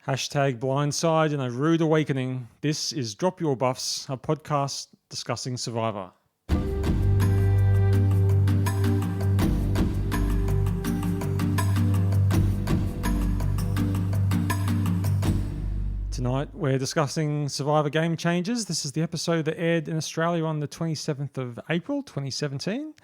Hashtag blindside and a rude awakening. This is Drop Your Buffs, a podcast discussing Survivor. Tonight we're discussing Survivor Game Changers. This is the episode that aired in Australia on the 27th of April 2017.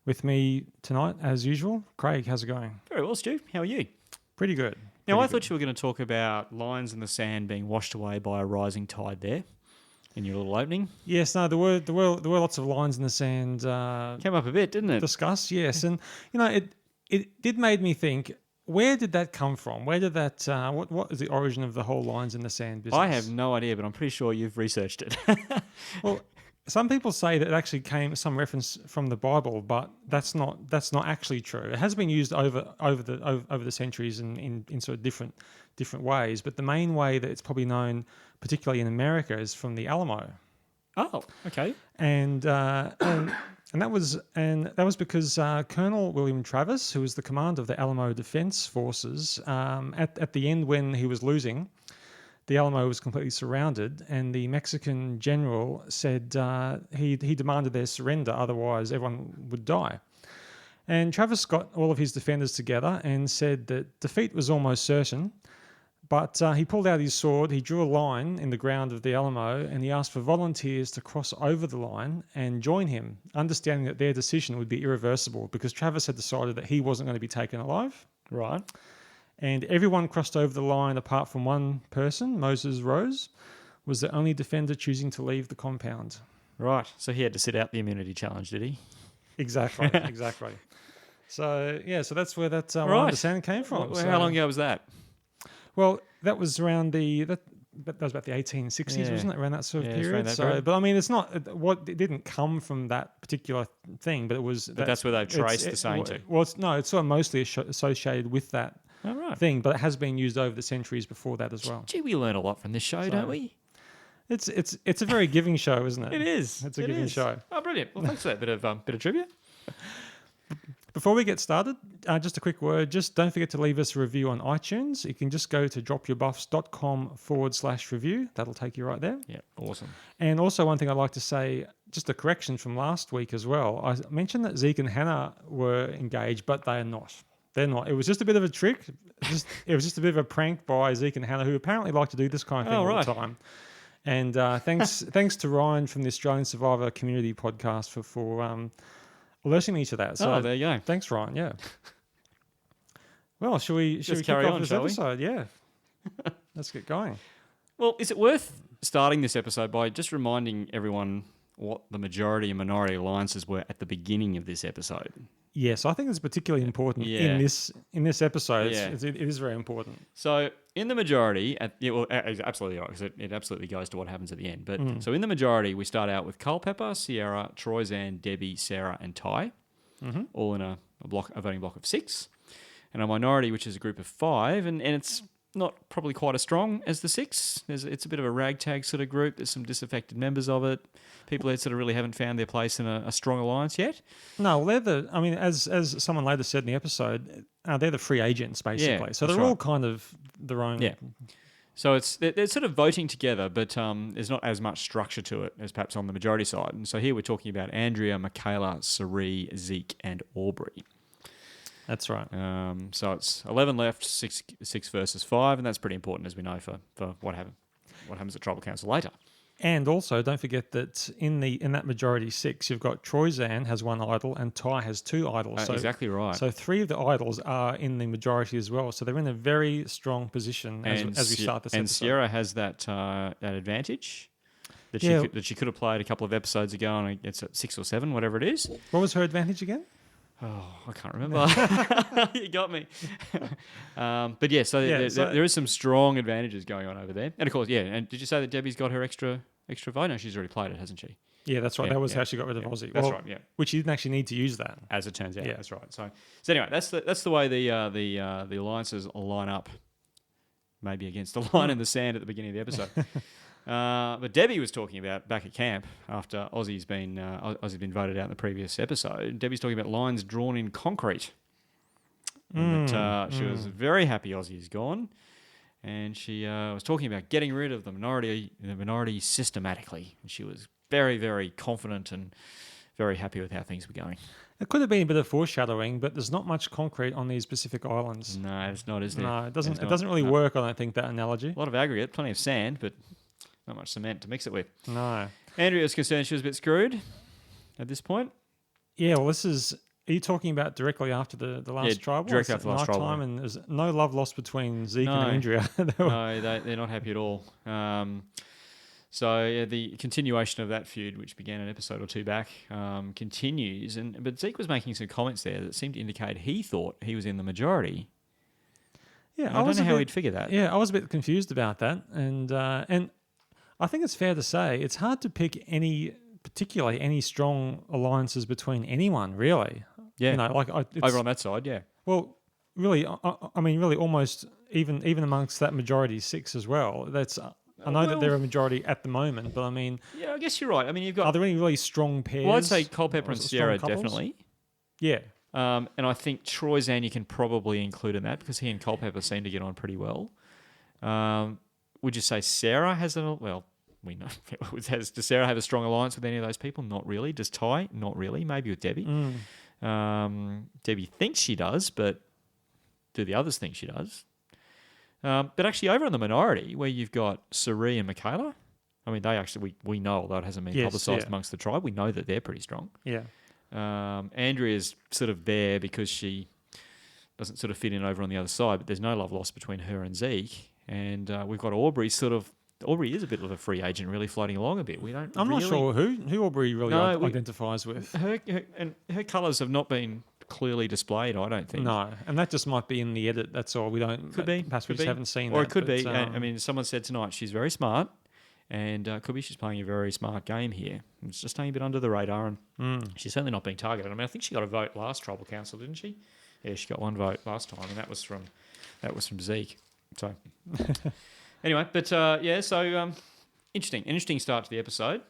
With me tonight, as usual, Craig. How's it going? Very well, Stu. How are you? Pretty good. Now, I thought you were going to talk about lines in the sand being washed away by a rising tide there in your little opening. Yes, no, there were lots of lines in the sand. Came up a bit, didn't it? Discussed, yes. And, you know, it did made me think, where did that come from? Where did that, what is the origin of the whole lines in the sand business? I have no idea, but I'm pretty sure you've researched it. Well, some people say that it actually came some reference from the Bible, but that's not actually true. It has been used over the centuries in sort of different ways, but the main way that it's probably known, particularly in America, is from the Alamo. Oh, okay. And that was because Colonel William Travis, who was the commander of the Alamo Defense Forces, at the end when he was losing, the Alamo was completely surrounded, and the Mexican general said he demanded their surrender, otherwise everyone would die. And Travis got all of his defenders together and said that defeat was almost certain, but he pulled out his sword, he drew a line in the ground of the Alamo, and he asked for volunteers to cross over the line and join him, understanding that their decision would be irreversible because Travis had decided that he wasn't going to be taken alive. Right. And everyone crossed over the line apart from one person, Moses Rose, was the only defender choosing to leave the compound. Right. So he had to sit out the immunity challenge, did he? Exactly, exactly. So, yeah, so that's where that line of sand came from. Well, how long ago was that? Well, that was around that was about the 1860s, wasn't it? Around that sort of period. But I mean, it didn't come from that particular thing, but it was. But that's where they've traced the saying to. Well, it's sort of mostly associated with that thing, but it has been used over the centuries before that as well. Gee, we learn a lot from this show, don't we? It's a very giving show, isn't it? It is. It's a giving show. Oh, brilliant! Well, thanks for that bit of trivia. Before we get started, just a quick word. Just don't forget to leave us a review on iTunes. You can just go to dropyourbuffs.com/review. That'll take you right there. Yeah, awesome. And also one thing I'd like to say, just a correction from last week as well. I mentioned that Zeke and Hannah were engaged, but they are not. They're not. It was just a bit of a trick. It was just a bit of a prank by Zeke and Hannah, who apparently like to do this kind of thing all the time. And thanks to Ryan from the Australian Survivor Community Podcast for alerting me to that. So there you go. Thanks, Ryan. Yeah. Well, should we carry kick on off this episode? Yeah. Let's get going. Well, is it worth starting this episode by just reminding everyone what the majority and minority alliances were at the beginning of this episode? Yes, I think it's particularly important in this episode. Yeah. It is very important. So in the majority, absolutely right, because it absolutely goes to what happens at the end. But so in the majority, we start out with Culpepper, Sierra, Troyzan, Debbie, Sarah, and Ty, all in a voting block of 6. And a minority, which is a group of 5, and it's not probably quite as strong as the 6. It's a bit of a ragtag sort of group. There's some disaffected members of it. People that sort of really haven't found their place in a strong alliance yet. No, well, as someone later said in the episode, they're the free agents, basically. Yeah, so they're all kind of their own. Yeah. So they're sort of voting together, but there's not as much structure to it as perhaps on the majority side. And so here we're talking about Andrea, Michaela, Sari, Zeke, and Aubrey. That's right. So it's 11 left, 6 versus 5, and that's pretty important, as we know, for what happens at Tribal Council later. And also, don't forget that in that majority 6, you've got Troyzan has 1 idol and Ty has 2 idols. Exactly right. So 3 of the idols are in the majority as well. So they're in a very strong position as we start this episode. And Sierra has that advantage that she could have played a couple of episodes ago, and it's at 6 or 7, whatever it is. What was her advantage again? Oh, I can't remember. You got me. But yeah, there is some strong advantages going on over there. And of course, and did you say that Debbie's got her extra vote? No, she's already played it, hasn't she? Yeah, that's right. That was how she got rid of Aussie. That's right, yeah. Which she didn't actually need to use that. As it turns out, that's right. So anyway, that's the way the alliances line up, maybe against the line in the sand at the beginning of the episode. But Debbie was talking about back at camp after Aussie's been voted out in the previous episode. Debbie's talking about lines drawn in concrete. She was very happy Aussie is gone, and she was talking about getting rid of the minority systematically. And she was very, very confident and very happy with how things were going. It could have been a bit of foreshadowing, but there's not much concrete on these Pacific islands. No, it's not, is there? No, it doesn't. It's It not. doesn't really No. work. I don't think that analogy. A lot of aggregate, plenty of sand, but not much cement to mix it with. No. Andrea was concerned she was a bit screwed at this point. Yeah. Well, this is. Are you talking about directly after the last tribal? directly It's after the last tribal, nighttime, and there's no love lost between Zeke No. and Andrea. No, they're not happy at all. So the continuation of that feud, which began an episode or two back, continues. But Zeke was making some comments there that seemed to indicate he thought he was in the majority. Yeah, I don't know how bit, he'd figure that. Yeah, I was a bit confused about that, and I think it's fair to say it's hard to pick particularly any strong alliances between anyone, really. Yeah, You know, like over on that side, yeah. well, really, I mean, really, almost even amongst that majority 6 as well. That's I know that they're a majority at the moment, but I mean, Yeah, I guess you're right. I mean, you've got... are there any really strong pairs? Well, I'd say Culpepper and Strong Sierra, couples? definitely. Yeah. And I think Troyzan you can probably include in that because he and Culpepper seem to get on pretty well. Would you say Sarah has well, we know. Does Sarah have a strong alliance with any of those people? Not really. Does Ty? Not really. Maybe with Debbie. Debbie thinks she does, but do the others think she does? But actually, over in the minority, where you've got Sari and Michaela, I mean, they actually, we know, although it hasn't been publicised amongst the tribe, we know that they're pretty strong. Yeah. Andrea's sort of there because she doesn't sort of fit in over on the other side, but there's no love lost between her and Zeke. And we've got Aubrey Aubrey is a bit of a free agent, really floating along a bit. I'm not sure who Aubrey really identifies with. Her colours have not been clearly displayed, I don't think. No, and that just might be in the edit. That's all. We don't. Could be. Perhaps we just haven't seen or that. Or it could but, be. I mean, someone said tonight she's very smart, and could be she's playing a very smart game here. It's just staying a bit under the radar, and she's certainly not being targeted. I mean, I think she got a vote last tribal council, didn't she? Yeah, she got one vote last time, and that was from Zeke. So anyway, but so interesting start to the episode.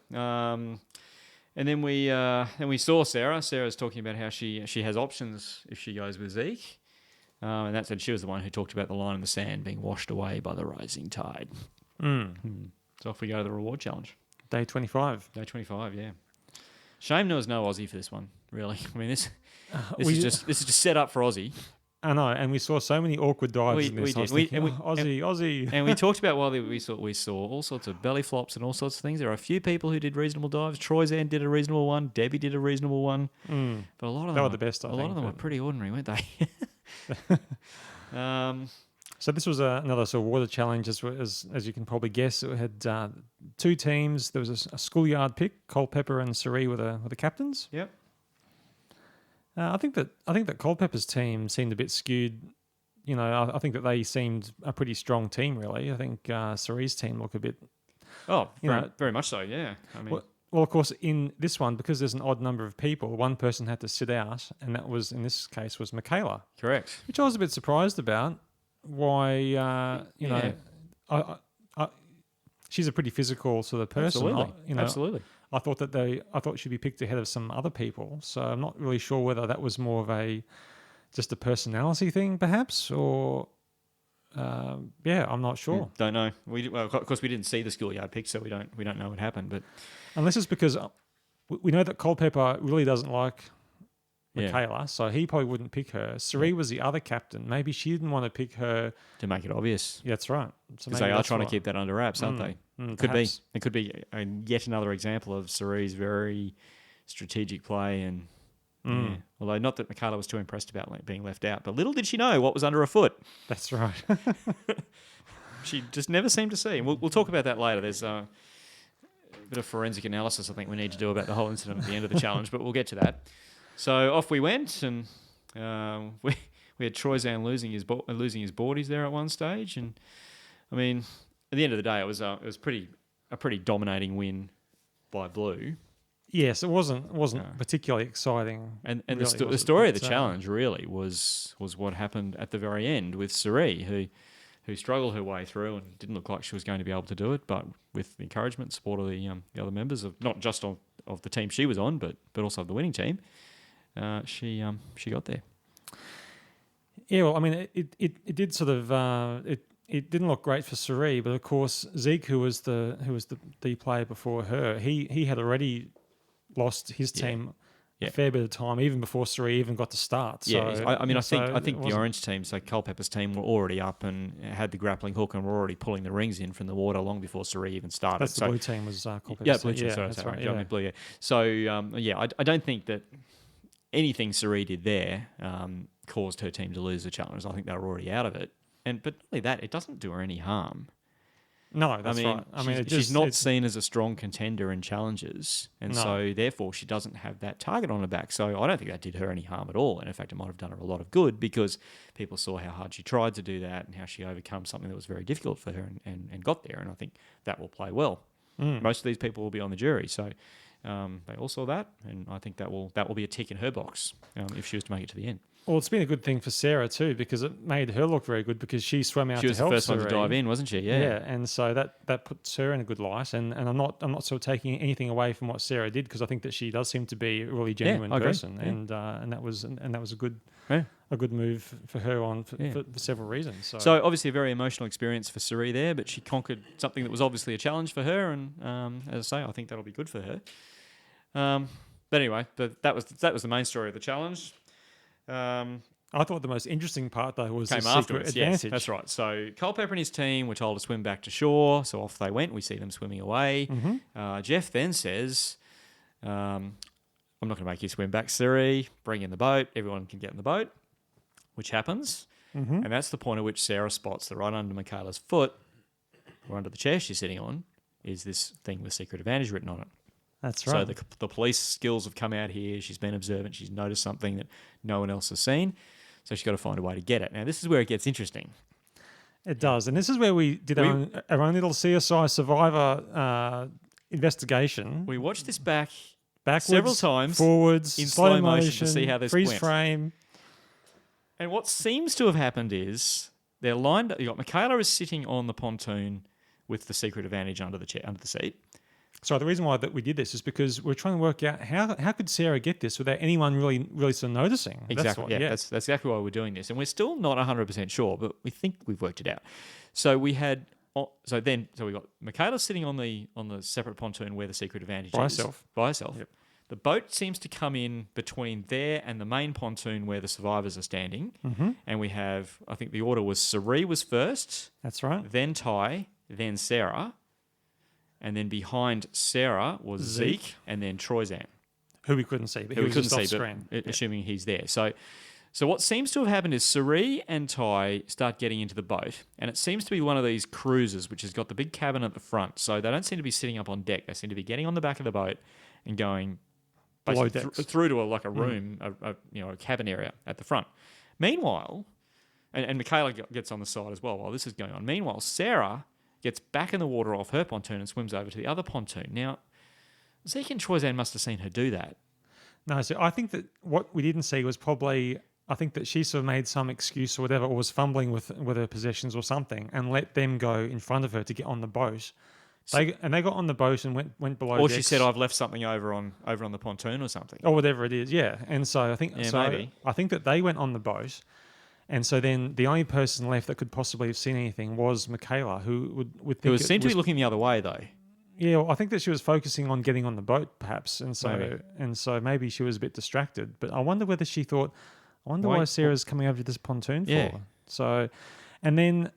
And then we saw Sarah. Sarah's talking about how she has options if she goes with Zeke. And that said, she was the one who talked about the line in the sand being washed away by the rising tide. So off we go to the reward challenge. Day 25. Day 25, yeah. Shame there was no Aussie for this one, really. I mean, this is just set up for Aussie. I know, and we saw so many awkward dives in this. Aussie. And we talked about we saw all sorts of belly flops and all sorts of things. There are a few people who did reasonable dives. Troyzan did a reasonable one. Debbie did a reasonable one. But a lot of them were the best. A lot of them were pretty ordinary, weren't they? So this was another sort of water challenge, as you can probably guess. It had 2 teams. There was a schoolyard pick. Culpepper and Sari were the captains. Yep. I think that Culpepper's team seemed a bit skewed. You know, I think that they seemed a pretty strong team, really. I think Sari's team looked a bit. Oh, very much so. Yeah. I mean, well, of course, in this one, because there's an odd number of people, one person had to sit out, and that was in this case was Michaela. Correct. Which I was a bit surprised about. Why? You know, she's a pretty physical sort of person. Absolutely. Absolutely. I thought she'd be picked ahead of some other people. So I'm not really sure whether that was more of just a personality thing, perhaps, or I'm not sure. Don't know. Of course, we didn't see the schoolyard pick, so we don't know what happened. But unless it's because we know that Culpepper really doesn't like Michaela, so he probably wouldn't pick her. Sari was the other captain. Maybe she didn't want to pick her to make it obvious. Yeah, that's right. Because they are trying to keep that under wraps, aren't they? Perhaps. It could be yet another example of Sari's very strategic play, and although not that Michaela was too impressed about being left out, but little did she know what was under her foot. That's right. She just never seemed to see. And we'll talk about that later. There's a bit of forensic analysis I think we need to do about the whole incident at the end of the challenge, but we'll get to that. So off we went, and we had Troyzan losing his boardies there at one stage, and I mean, at the end of the day, it was a pretty dominating win by Blue. Yes, it wasn't particularly exciting. And really, the story of the challenge really was what happened at the very end with Sari, who struggled her way through and didn't look like she was going to be able to do it, but with the encouragement and support of the other members of not just of the team she was on, but also of the winning team. She got there. Yeah, well, I mean, it did sort of it didn't look great for Suri, but of course Zeke, who was the player before her, he had already lost his team a fair bit of time even before Suri even got to start. So, I think the Orange team, so Culpepper's team, were already up and had the grappling hook and were already pulling the rings in from the water long before Suri even started. That's the blue team was Culpepper's. Yeah, blue team. Sorry, that's right. Yeah. Blue. Yeah. So I don't think that anything Suri did there caused her team to lose the challenge. I think they were already out of it. But not only that, it doesn't do her any harm. No, that's right. She's not seen as a strong contender in challenges, and so therefore she doesn't have that target on her back. So I don't think that did her any harm at all. And in fact, it might have done her a lot of good because people saw how hard she tried to do that and how she overcome something that was very difficult for her and got there. And I think that will play well. Most of these people will be on the jury, so they all saw that, and I think that will be a tick in her box if she was to make it to the end. Well, it's been a good thing for Sarah too because it made her look very good because she swam out to help. She was the first one to dive in, wasn't she? Yeah, and so that puts her in a good light. And I'm not sort of taking anything away from what Sarah did because I think that she does seem to be a really genuine person, and that was a good move for her for several reasons. So obviously a very emotional experience for Suri there, but she conquered something that was obviously a challenge for her, and as I say, I think that'll be good for her. But anyway, that was the main story of the challenge. I thought the most interesting part though was came the afterwards. secret advantage. Yes, that's right. So Culpepper and his team were told to swim back to shore, so off they went. We see them swimming away. Jeff then says, "I'm not going to make you swim back, Suri. Bring in the boat. Everyone can get in the boat," which happens, and that's the point at which Sarah spots that right under Michaela's foot, or under the chair she's sitting on, is this thing with secret advantage written on it. That's right. So the police skills have come out here. She's been observant. She's noticed something that no one else has seen. So she's got to find a way to get it. Now, this is where it gets interesting. It does. And this is where we did our own little CSI Survivor investigation. We watched this backwards, several times, forwards, in slow motion to see how this freeze went. frame. And what seems to have happened is they're lined up. You got Michaela is sitting on the pontoon with the secret advantage under the seat. So the reason why that we did this is because we're trying to work out how could Sarah get this without anyone really sort of noticing. Exactly. That's exactly why we're doing this, and we're still not 100% sure, but we think we've worked it out. So we had we got Michaela sitting on the separate pontoon where the secret advantage by is herself. Yep. The boat seems to come in between there and the main pontoon where the survivors are standing, and we have, I think the order was Suri was first. That's right. Then Ty, then Sarah. And then behind Sarah was Zeke and then Troyzan. Who we couldn't see, but he was just off screen. Assuming he's there. So what seems to have happened is Suri and Ty start getting into the boat. And it seems to be one of these cruisers, which has got the big cabin at the front. So they don't seem to be sitting up on deck. They seem to be getting on the back of the boat and going through to a room, a cabin area at the front. Meanwhile, and Michaela gets on the side as well while this is going on. Meanwhile, Sarah gets back in the water off her pontoon and swims over to the other pontoon. Now, Zeke and Troyzan must have seen her do that. No, so I think that what we didn't see was probably, I think that she sort of made some excuse or whatever, or was fumbling with her possessions or something, and let them go in front of her to get on the boat. They got on the boat and went below. Or decks. She said, "I've left something over on the pontoon or something," or whatever it is. Yeah, and so I think maybe. I think that they went on the boat. And so then the only person left that could possibly have seen anything was Michaela, who would think... Who seemed to be looking the other way, though. Yeah, well, I think that she was focusing on getting on the boat, perhaps. And so maybe she was a bit distracted. But I wonder whether she thought, why Sarah's coming over to this pontoon for. Yeah. So, and then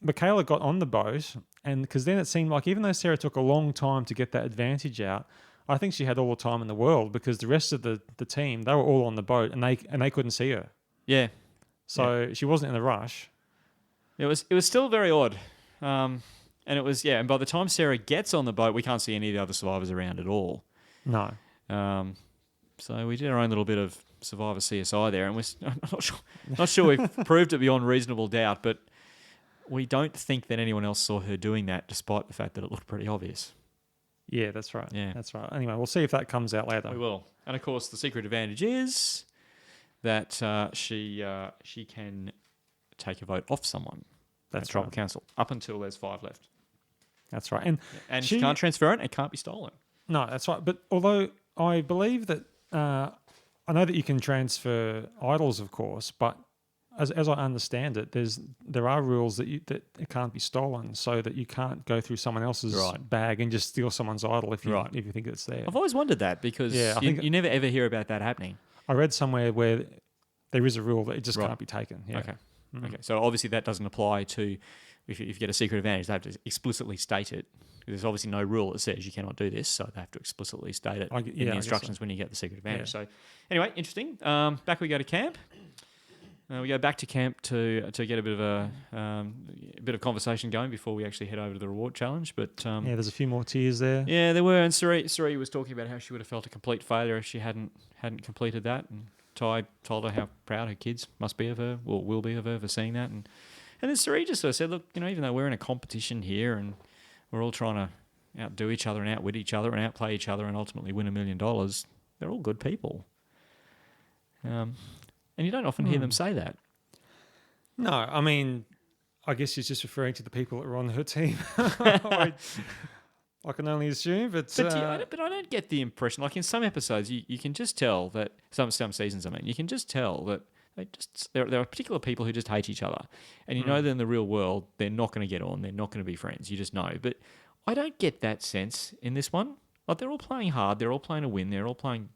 Michaela got on the boat, and because then it seemed like even though Sarah took a long time to get that advantage out, I think she had all the time in the world because the rest of the team, they were all on the boat and they couldn't see her. Yeah. So she wasn't in a rush. It was still very odd. And it was, and by the time Sarah gets on the boat, we can't see any of the other survivors around at all. No. So we did our own little bit of Survivor CSI there, and we're not sure we've proved it beyond reasonable doubt, but we don't think that anyone else saw her doing that, despite the fact that it looked pretty obvious. Yeah, that's right. Yeah. That's right. Anyway, we'll see if that comes out later. We will. And of course, the secret advantage is that she can take a vote off someone. That's tribal right. council up until there's 5 left. That's right, and she can't transfer it. It can't be stolen. No, that's right. But although I believe that I know that you can transfer idols, of course, but as I understand it, there are rules that it can't be stolen, so that you can't go through someone else's bag and just steal someone's idol if you think it's there. I've always wondered that because you never ever hear about that happening. I read somewhere where there is a rule that it just can't be taken. Yeah. Okay. Okay. So obviously that doesn't apply to if you get a secret advantage. They have to explicitly state it. There's obviously no rule that says you cannot do this, so they have to explicitly state it in the instructions when you get the secret advantage. Yeah. So anyway, interesting. Back we go to camp. We go back to camp to get a bit of conversation going before we actually head over to the reward challenge. But there's a few more tears there. Yeah, there were. And Suri was talking about how she would have felt a complete failure if she hadn't completed that. And Ty told her how proud her kids must be of her, or will be of her for seeing that. And then Suri just sort of said, look, even though we're in a competition here and we're all trying to outdo each other and outwit each other and outplay each other and ultimately win $1 million, they're all good people. And you don't often hear them say that. No, I mean, I guess she's just referring to the people that were on her team. I can only assume, but I don't get the impression. Like in some episodes, you can just tell that some seasons. I mean, you can just tell that there are particular people who just hate each other, and you know that in the real world they're not going to get on. They're not going to be friends. You just know. But I don't get that sense in this one. Like they're all playing hard. They're all playing to win. They're all playing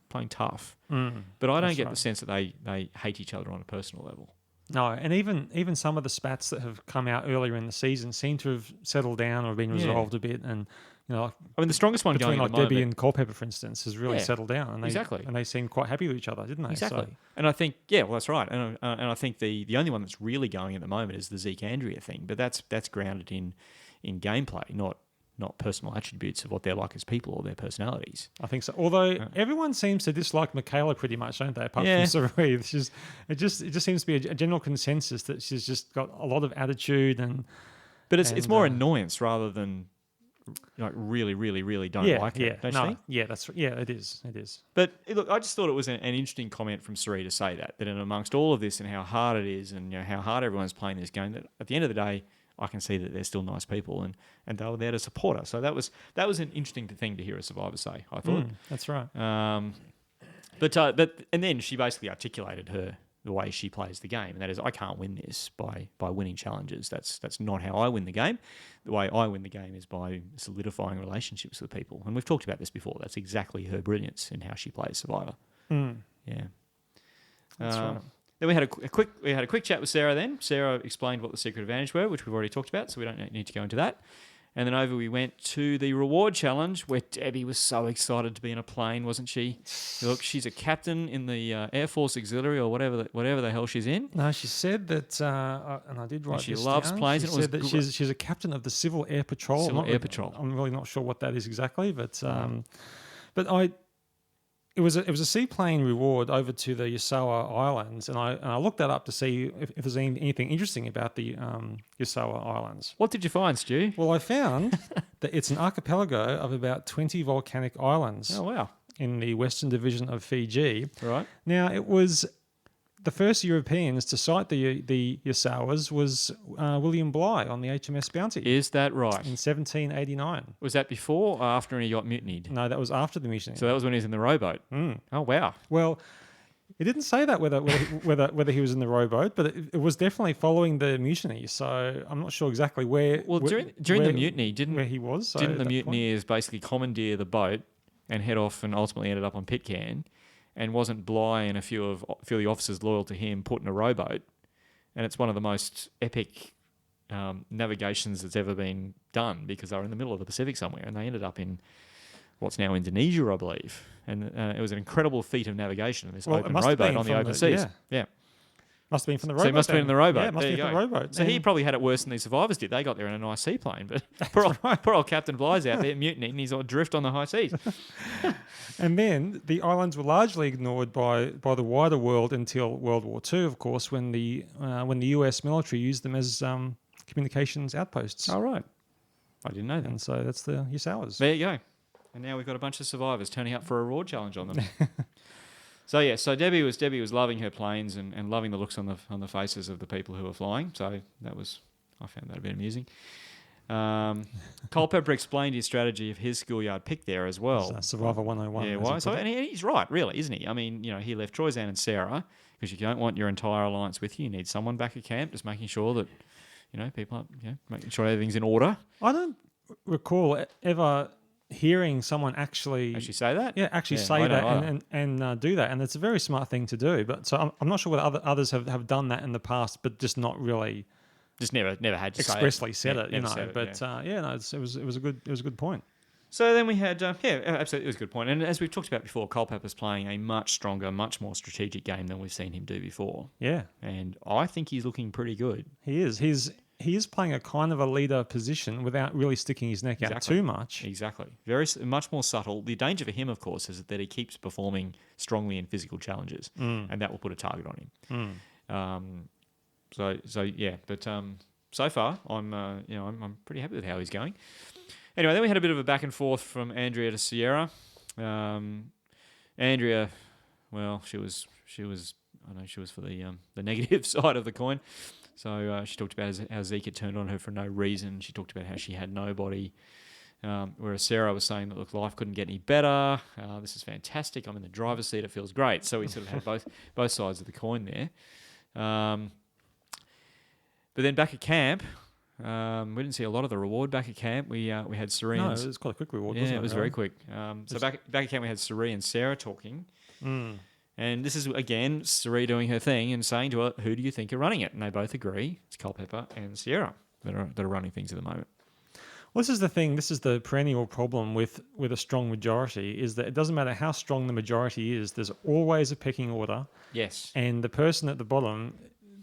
playing tough. But I don't get the sense that they hate each other on a personal level. No, and even some of the spats that have come out earlier in the season seem to have settled down or been resolved a bit. And I mean, the strongest one between going like Debbie and Culpepper, for instance, has really settled down. And and they seem quite happy with each other, didn't they? Exactly. So, and I think that's right. And I think the only one that's really going at the moment is the Zeke Andrea thing. But that's grounded in gameplay, not personal attributes of what they're like as people or their personalities. I think so. Although everyone seems to dislike Michaela pretty much, don't they? Apart from Saree, it just seems to be a general consensus that she's just got a lot of attitude But it's more annoyance rather than really, really, really don't like it. Don't you think? It is. It is. But look, I just thought it was an interesting comment from Saree to say that in amongst all of this and how hard it is and how hard everyone's playing this game, that at the end of the day, I can see that they're still nice people and they were there to support her. So that was an interesting thing to hear a survivor say, I thought. That's right. But then she basically articulated the way she plays the game, and that is, I can't win this by winning challenges. That's not how I win the game. The way I win the game is by solidifying relationships with people. And we've talked about this before. That's exactly her brilliance in how she plays Survivor. Yeah. That's right. Then we had a quick chat with Sarah. Then Sarah explained what the secret advantage were, which we've already talked about, so we don't need to go into that. And then we went to the reward challenge, where Debbie was so excited to be in a plane, wasn't she? Look, she's a captain in the Air Force Auxiliary or whatever the hell she's in. No, she said that, and I did write this down. She loves planes. She said that she's a captain of the Civil Air Patrol. I'm really not sure what that is exactly, but It was a seaplane reward over to the Yasawa Islands, and I looked that up to see if there's anything interesting about the Yasawa Islands. What did you find, Stu? Well, I found that it's an archipelago of about 20 volcanic islands. Oh, wow. In the western division of Fiji. Right. Now, it was the first Europeans to sight the Yasawas was William Bligh on the HMS Bounty. Is that right? In 1789. Was that before or after he got mutinied? No, that was after the mutiny. So that was when he was in the rowboat. Oh, wow. Well, it didn't say that whether he was in the rowboat, but it was definitely following the mutiny. So I'm not sure exactly where. Well, during the mutiny, where he was. So didn't the mutineers basically commandeer the boat and head off and ultimately ended up on Pitcairn? And wasn't Bligh and a few of the officers loyal to him put in a rowboat? And it's one of the most epic navigations that's ever been done, because they were in the middle of the Pacific somewhere and they ended up in what's now Indonesia, I believe. And it was an incredible feat of navigation, this open rowboat on the open seas. Yeah. Must have been from the rowboat. So he must have been in the rowboat. Yeah, must be from the rowboat. So he probably had it worse than these survivors did. They got there in a nice seaplane, but poor old Captain Bligh's out there mutinying and he's adrift on the high seas. And then the islands were largely ignored by the wider world until World War II, of course, when the US military used them as communications outposts. Oh, right. I didn't know that. And so that's the Yasawas. There you go. And now we've got a bunch of survivors turning up for a reward challenge on them. So Debbie was loving her planes and loving the looks on the faces of the people who were flying. So I found that a bit amusing. Culpepper explained his strategy of his schoolyard pick there as well. Survivor 101. Yeah, why? So, and he's right, really, isn't he? I mean, he left Troyzan and Sarah because you don't want your entire alliance with you. You need someone back at camp, just making sure that, people are, making sure everything's in order. I don't recall ever hearing someone actually say that. Yeah, say that and do that, and it's a very smart thing to do. But so I'm not sure whether others have done that in the past, but just not really. Just never had to expressly said it, But it was a good point. So then we had, absolutely, it was a good point. And as we've talked about before, Culpepper's playing a much stronger, much more strategic game than we've seen him do before. Yeah, and I think he's looking pretty good. He is. He is playing a kind of a leader position without really sticking his neck out too much. Exactly, much more subtle. The danger for him, of course, is that he keeps performing strongly in physical challenges, and that will put a target on him. So far I'm pretty happy with how he's going. Anyway, then we had a bit of a back and forth from Andrea to Sierra. Andrea, well, she was for the negative side of the coin. So she talked about how Zeke had turned on her for no reason. She talked about how she had nobody. Whereas Sarah was saying that, look, life couldn't get any better. This is fantastic. I'm in the driver's seat. It feels great. So we sort of had both sides of the coin there. But then back at camp, we didn't see a lot of the reward back at camp. We had Suri. No, it was quite a quick reward, wasn't it? Yeah, it was very quick. So back at camp, we had Suri and Sarah talking. And this is, again, Suri doing her thing and saying to her, who do you think are running it? And they both agree. It's Culpepper and Sierra that are running things at the moment. Well, this is the thing. This is the perennial problem with a strong majority, is that it doesn't matter how strong the majority is, there's always a pecking order. Yes. And the person at the bottom,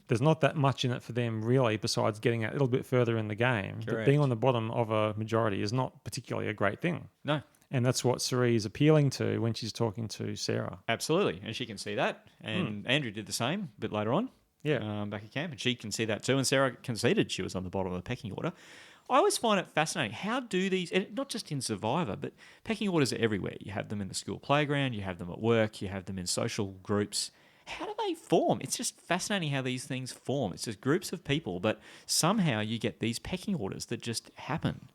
there's not that much in it for them, really, besides getting a little bit further in the game. Correct. But being on the bottom of a majority is not particularly a great thing. No. And that's what Suri is appealing to when she's talking to Sarah. Absolutely. And she can see that. And Andrew did the same a bit later on. Yeah. Back at camp. And she can see that too. And Sarah conceded she was on the bottom of the pecking order. I always find it fascinating. How do these, and not just in Survivor, but pecking orders are everywhere. You have them in the school playground, you have them at work, you have them in social groups. How do they form? It's just fascinating how these things form. It's just groups of people, but somehow you get these pecking orders that just happen.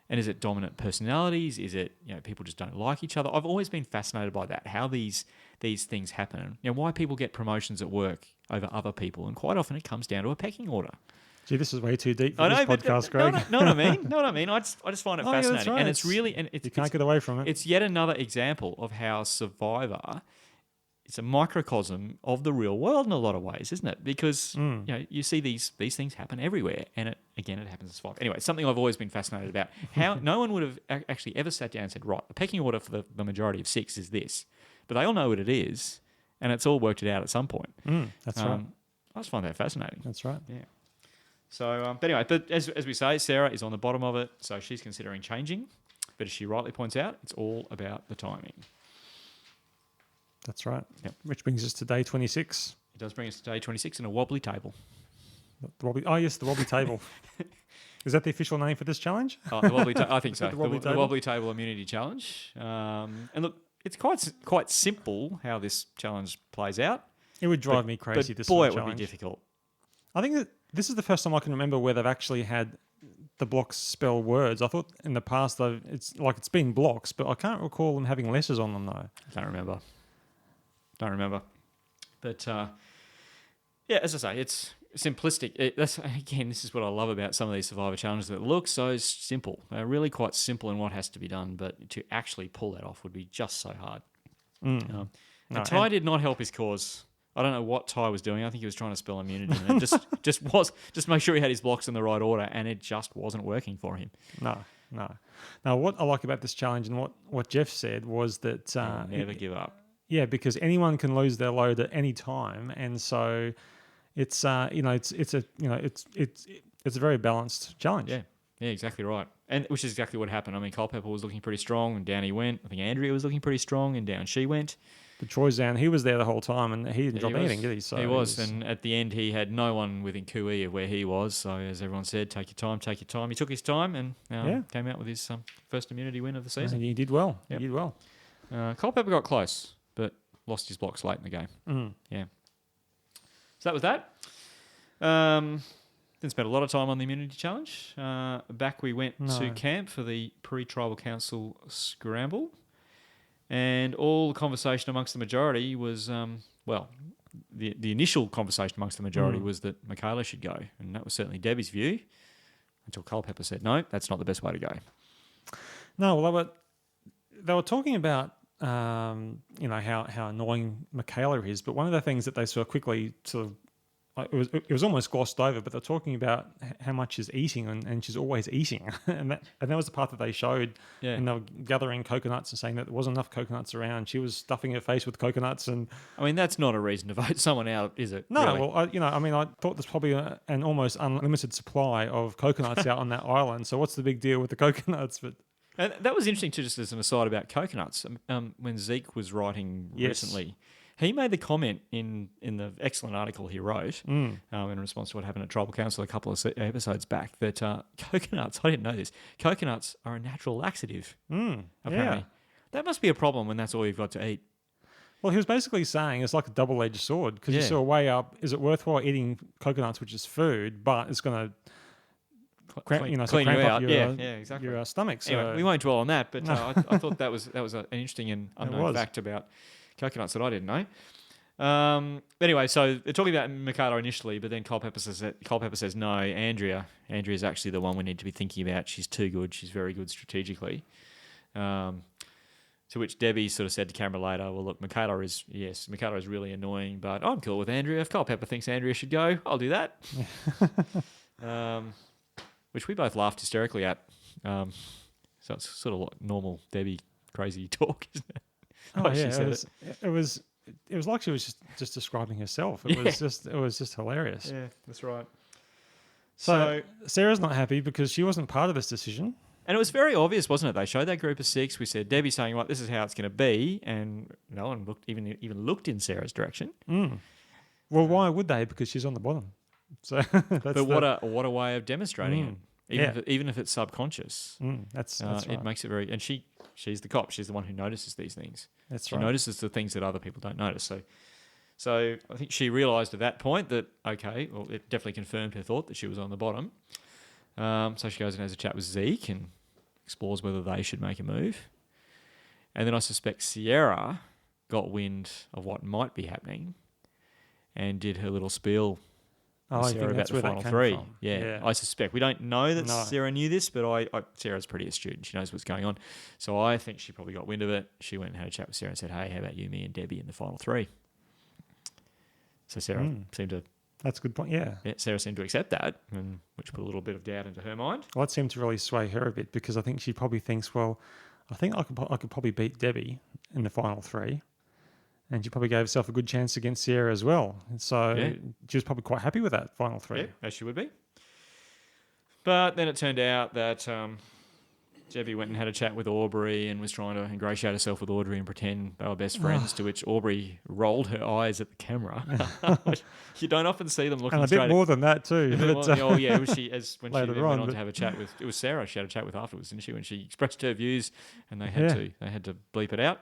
And is it dominant personalities? Is it, people just don't like each other? I've always been fascinated by that, how these things happen. Why people get promotions at work over other people. And quite often it comes down to a pecking order. Gee, this is way too deep for this podcast, Craig. Know what I mean? Know what I mean? I just find it fascinating. That's right. And it's really... and you can't get away from it. It's yet another example of how Survivor... It's a microcosm of the real world in a lot of ways, isn't it? Because you see these things happen everywhere, and it happens in Survivor. Anyway, it's something I've always been fascinated about. How no one would have actually ever sat down and said, right, the pecking order for the majority of 6 is this, but they all know what it is, and it's all worked it out at some point. That's right. I just find that fascinating. That's right. Yeah. So, but anyway, as we say, Sarah is on the bottom of it, so she's considering changing. But as she rightly points out, it's all about the timing. That's right. Yep. Which brings us to day 26. It does bring us to day 26 and a wobbly table. The wobbly table. Is that the official name for this challenge? The wobbly I think so. The wobbly table immunity challenge. And look, it's quite simple how this challenge plays out. It would drive me crazy. But boy, it would be difficult. I think that this is the first time I can remember where they've actually had the blocks spell words. I thought in the past it's been blocks, but I can't recall them having letters on them though. Don't remember. But as I say, it's simplistic. This is what I love about some of these Survivor challenges that look so simple. They're really quite simple in what has to be done, but to actually pull that off would be just so hard. And Ty did not help his cause. I don't know what Ty was doing. I think he was trying to spell immunity, and it just make sure he had his blocks in the right order, and it just wasn't working for him. No. Now, what I like about this challenge and what Jeff said was that never give up. Yeah, because anyone can lose their load at any time, and so it's a very balanced challenge. Yeah, exactly right, and which is exactly what happened. I mean, Culpepper was looking pretty strong, and down he went. I think Andrea was looking pretty strong, and down she went. But Troyzan, he was there the whole time, and he didn't drop anything, did he? So he was, and at the end, he had no one within QE of where he was. So as everyone said, take your time. He took his time and came out with his first immunity win of the season. And he did well. Yep. He did well. Culpepper got close, but lost his blocks late in the game. Yeah. So that was that. Didn't spend a lot of time on the immunity challenge. Back we went to No. camp for the pre-tribal council scramble. And all the conversation amongst the majority was, the initial conversation amongst the majority was that Michaela should go. And that was certainly Debbie's view until Culpepper said, no, that's not the best way to go. No, well, they were talking about, how annoying Michaela is. But one of the things that they sort of quickly it was almost glossed over, but they're talking about how much she's eating and she's always eating. and that was the part that they showed. Yeah. And they were gathering coconuts and saying that there wasn't enough coconuts around. She was stuffing her face with coconuts. And I mean, that's not a reason to vote someone out, is it? no, really? well, I thought there's probably an almost unlimited supply of coconuts out on that island. So what's the big deal with the coconuts? But And that was interesting too, just as an aside about coconuts. When Zeke was writing recently, he made the comment in the excellent article he wrote in response to what happened at Tribal Council a couple of episodes back that coconuts, I didn't know this, coconuts are a natural laxative, apparently. yeah. That must be a problem when that's all you've got to eat. Well, he was basically saying it's like a double-edged sword because you Yeah. sort of weigh up, is it worthwhile eating coconuts, which is food, but it's going to cramp Clean up you out. your, Exactly. your stomach. So Anyway, we won't dwell on that, but I thought that was an interesting and unknown was. fact about coconuts that I didn't know. Anyway, so they're talking about Mikado initially, but then Culpepper says no. Andrea's actually the one we need to be thinking about. She's too good. She's very good strategically. To which Debbie sort of said to camera later, well, look, Mikado is really annoying, but I'm cool with Andrea. If Culpepper thinks Andrea should go, I'll do that. Which we both laughed hysterically at. So it's sort of like normal Debbie crazy talk, isn't it? oh Like she yeah, said it was like she was just describing herself. It was just hilarious. Yeah, that's right. So Sarah's not happy because she wasn't part of this decision. And it was very obvious, wasn't it? They showed that group of 6. We said Debbie saying, "Right, this is how it's going to be," and no one even looked in Sarah's direction. Well, why would they? Because she's on the bottom. So, But what a way of demonstrating it, even if it's subconscious. That's It right. makes it very. And she's the cop. She's the one who notices these things. That's She right. notices the things that other people don't notice. So I think she realised at that point that it definitely confirmed her thought that she was on the bottom. So she goes and has a chat with Zeke and explores whether they should make a move. And then I suspect Sierra got wind of what might be happening and did her little spiel with I Sarah think about that's the where final that came 3. from. Yeah, I suspect. We don't know that No. Sarah knew this, but Sarah's pretty astute and she knows what's going on. So I think she probably got wind of it. She went and had a chat with Sarah and said, hey, how about you, me and Debbie in the final 3? So Sarah seemed to... That's a good point. Yeah. Sarah seemed to accept that, which put a little bit of doubt into her mind. Well, that seemed to really sway her a bit because I think she probably thinks, well, I think I could probably beat Debbie in the final 3. And she probably gave herself a good chance against Sierra as well. And so she was probably quite happy with that final 3. Yeah, as she would be. But then it turned out that Debbie went and had a chat with Aubrey and was trying to ingratiate herself with Audrey and pretend they were best friends, to which Aubrey rolled her eyes at the camera. You don't often see them looking And a straight bit more than that too. When But, she when she later then went on, on to but- have a chat with, it was Sarah she had a chat with afterwards, didn't she? When she expressed her views, and they had to bleep it out.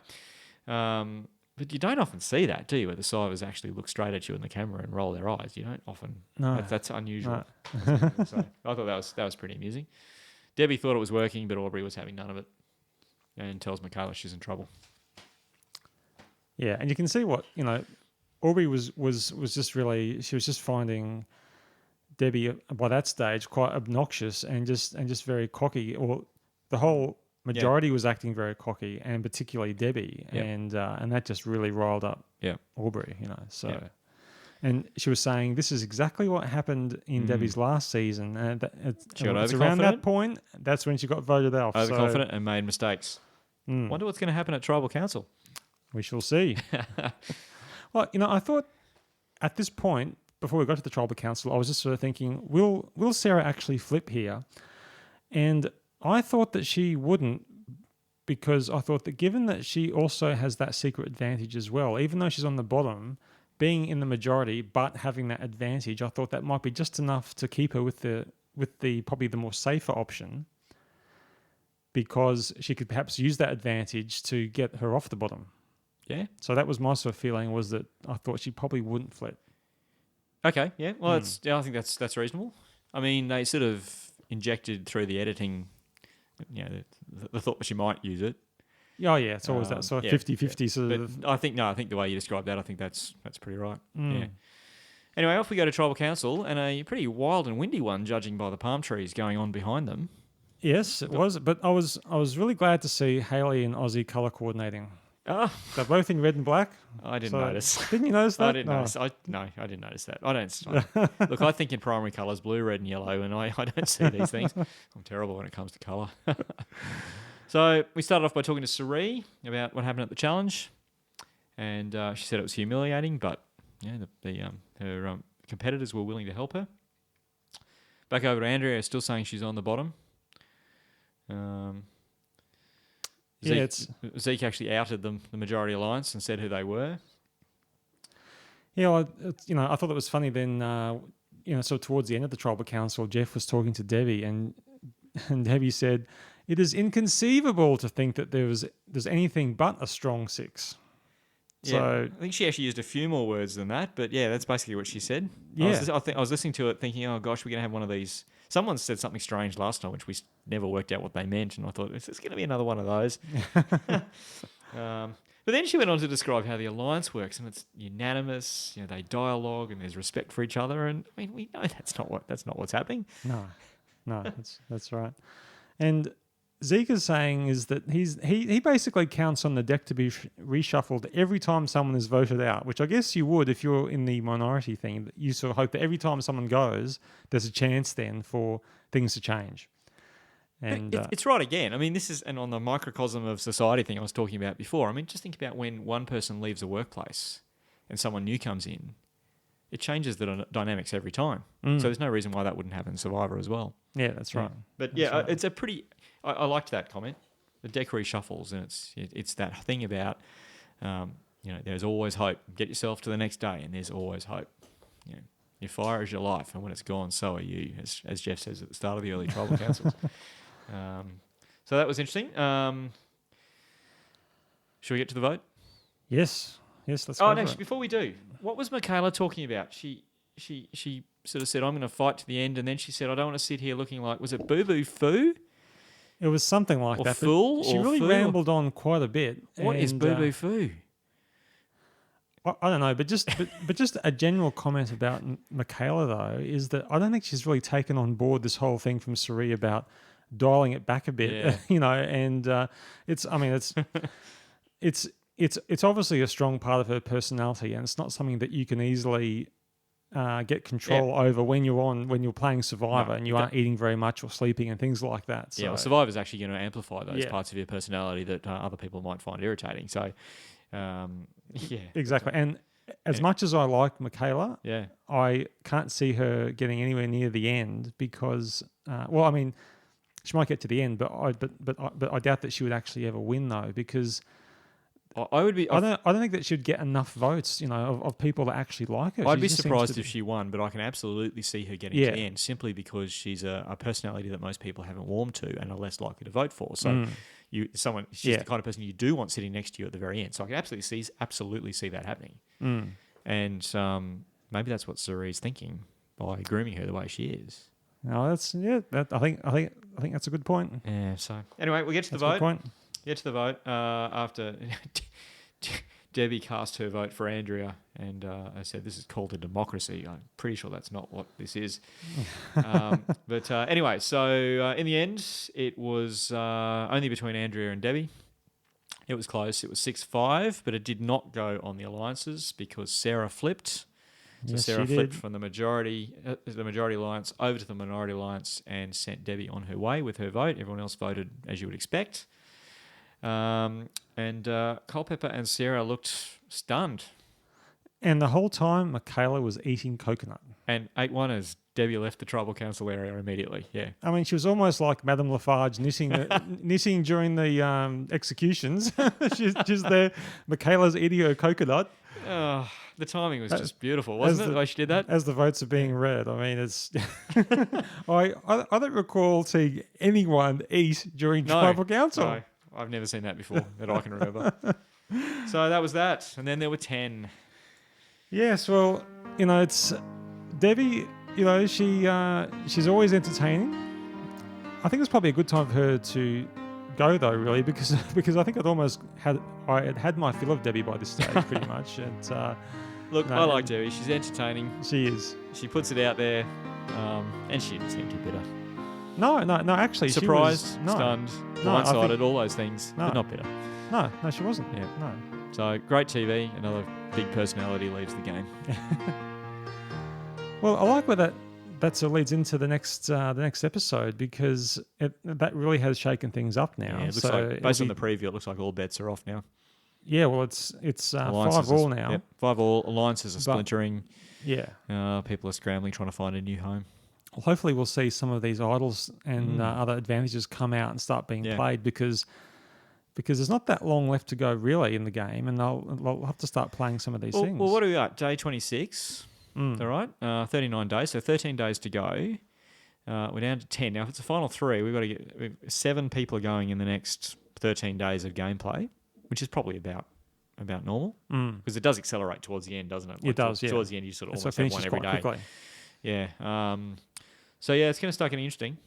But you don't often see that, do you? Where the survivors actually look straight at you in the camera and roll their eyes. You don't often. No. That's unusual. No. So I thought that was pretty amusing. Debbie thought it was working, but Aubrey was having none of it, and tells Michaela she's in trouble. yeah, and you can see what Aubrey was just really, she was just finding Debbie by that stage quite obnoxious and just very cocky. Or the whole majority was acting very cocky, and particularly Debbie, and that just really riled up Aubrey. So. Yeah. And she was saying, this is exactly what happened in Debbie's last season. And She got it's around overconfident? that point, that's when she got voted off. Overconfident and made mistakes. So, Wonder what's going to happen at Tribal Council. we shall see. Well, I thought at this point, before we got to the Tribal Council, I was just sort of thinking, will Sarah actually flip here? And I thought that she wouldn't, because I thought that given that she also has that secret advantage as well, even though she's on the bottom, being in the majority but having that advantage, I thought that might be just enough to keep her with the probably the more safer option, because she could perhaps use that advantage to get her off the bottom. Yeah. So that was my sort of feeling, was that I thought she probably wouldn't flip. Okay. Yeah. Well, I think that's reasonable. I mean, they sort of injected through the editing, the thought that she might use it. Oh, yeah, it's always that sort of 50-50 sort of... But I think the way you described that, I think that's pretty right. Mm. Yeah. Anyway, off we go to Tribal Council, and a pretty wild and windy one, judging by the palm trees going on behind them. Yes, it was. But I was really glad to see Hayley and Aussie colour coordinating. Oh, They're both in red and black. I didn't notice. Didn't you notice that? I didn't notice. I didn't notice that. Look, I think in primary colours, blue, red, and yellow, and I don't see these things. I'm terrible when it comes to colour. So we started off by talking to Sari about what happened at the challenge, and she said it was humiliating, but her competitors were willing to help her. Back over to Andrea, still saying she's on the bottom. Zeke actually outed the Majority Alliance and said who they were. Yeah, I thought it was funny then, sort of towards the end of the Tribal Council, Jeff was talking to Debbie, and Debbie said, "It is inconceivable to think that there's anything but a strong 6." Yeah, so I think she actually used a few more words than that, but yeah, that's basically what she said. Yeah. I was listening to it thinking, oh gosh, we're going to have one of these. Someone said something strange last time, which we never worked out what they meant, and I thought, is this going to be another one of those? But then she went on to describe how the alliance works, and it's unanimous. They dialogue, and there's respect for each other. And I mean, we know that's not what's happening. No, that's right. And Zeke is saying is that he basically counts on the deck to be reshuffled every time someone is voted out, which I guess you would if you're in the minority thing. You sort of hope that every time someone goes, there's a chance then for things to change. And it's right again. I mean, this is, and on the microcosm of society thing I was talking about before, I mean, just think about when one person leaves a workplace and someone new comes in. It changes the dynamics every time. So there's no reason why that wouldn't happen in Survivor as well. Yeah, that's right. But right. It's a pretty... I liked that comment. The deck reshuffles, and it's that thing about, there's always hope. Get yourself to the next day, and there's always hope. Your fire is your life, and when it's gone, so are you, as Jeff says at the start of the early tribal councils. So that was interesting. Should we get to the vote? Yes, let's go. No, before we do, what was Michaela talking about? She sort of said, I'm going to fight to the end, and then she said, I don't want to sit here looking like, was it boo-boo foo? It was something like or that. Fool, she really rambled on quite a bit. What is boo-boo foo? I don't know, but just a general comment about Michaela, though, is that I don't think she's really taken on board this whole thing from Sari about dialing it back a bit, and it's obviously a strong part of her personality, and it's not something that you can easily get control over when you're playing Survivor and you aren't eating very much or sleeping and things like that. So. Yeah, well, Survivor's actually going to amplify those parts of your personality that other people might find irritating. So, exactly. And as much as I like Michaela, yeah, I can't see her getting anywhere near the end because, she might get to the end, but I doubt that she would actually ever win though, because I don't think that she'd get enough votes, of people that actually like her. I'd be surprised if she won, but I can absolutely see her getting to the end simply because she's a personality that most people haven't warmed to and are less likely to vote for. So she's the kind of person you do want sitting next to you at the very end. So I can absolutely see that happening. And maybe that's what Sari's thinking by grooming her the way she is. No, I think that's a good point. Yeah. So anyway, we get to the vote. Good point. Get to the vote after Debbie cast her vote for Andrea, and I said, this is called a democracy. I'm pretty sure that's not what this is. But anyway, so in the end, it was only between Andrea and Debbie. It was close. It was 6-5, but it did not go on the alliances because Sarah flipped. So yes, Sarah flipped from the majority alliance over to the minority alliance and sent Debbie on her way with her vote. Everyone else voted as you would expect. And Culpepper and Sarah looked stunned. And the whole time, Michaela was eating coconut. And 8-1 as Debbie left the tribal council area immediately, yeah. I mean, she was almost like Madame Lafarge knitting during the executions. she's there. Michaela's eating her coconut. Oh, the timing was just beautiful, wasn't it, the way she did that? As the votes are being read. I mean, it's... I don't recall seeing anyone eat during tribal council. No. I've never seen that before that I can remember. So that was that. And then there were 10. Yes, well, it's... Debbie she's always entertaining. I think it's probably a good time for her to go though, really, because I think I had my fill of Debbie by this stage, pretty much. And Look, I like Debbie. She's entertaining. She is. She puts it out there, and she didn't seem too bitter. No. Actually, surprised, she was, stunned, blindsided, all those things, but not bitter. No, she wasn't. Yeah. No. So great TV. Another big personality leaves the game. Well, I like where that sort of leads into the next episode, because that really has shaken things up now. Yeah, it looks like, based on the preview, it looks like all bets are off now. Yeah, well, it's 5-5 now. Yep, 5-5. Alliances are splintering. Yeah. People are scrambling, trying to find a new home. Well, hopefully we'll see some of these idols and other advantages come out and start being played, because there's not that long left to go really in the game, and they'll have to start playing some of these things. Well, what are we at? Day 26. All right. 39 days, so 13 days to go. We're down to 10. Now, if it's a final 3, we've got to get 7 people are going in the next 13 days of gameplay, which is probably about normal, because it does accelerate towards the end, doesn't it? It does, yeah. Towards the end, you sort of almost it have one every day. quickly. Yeah. So, yeah, it's going to start getting interesting.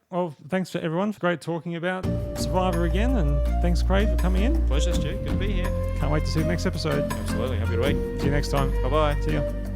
Well, thanks for everyone for great talking about Survivor again, and thanks, Craig, for coming in. Pleasure, Stu. Good to be here. Can't wait to see the next episode. Absolutely. Have a good week. See you next time. Bye-bye. See ya.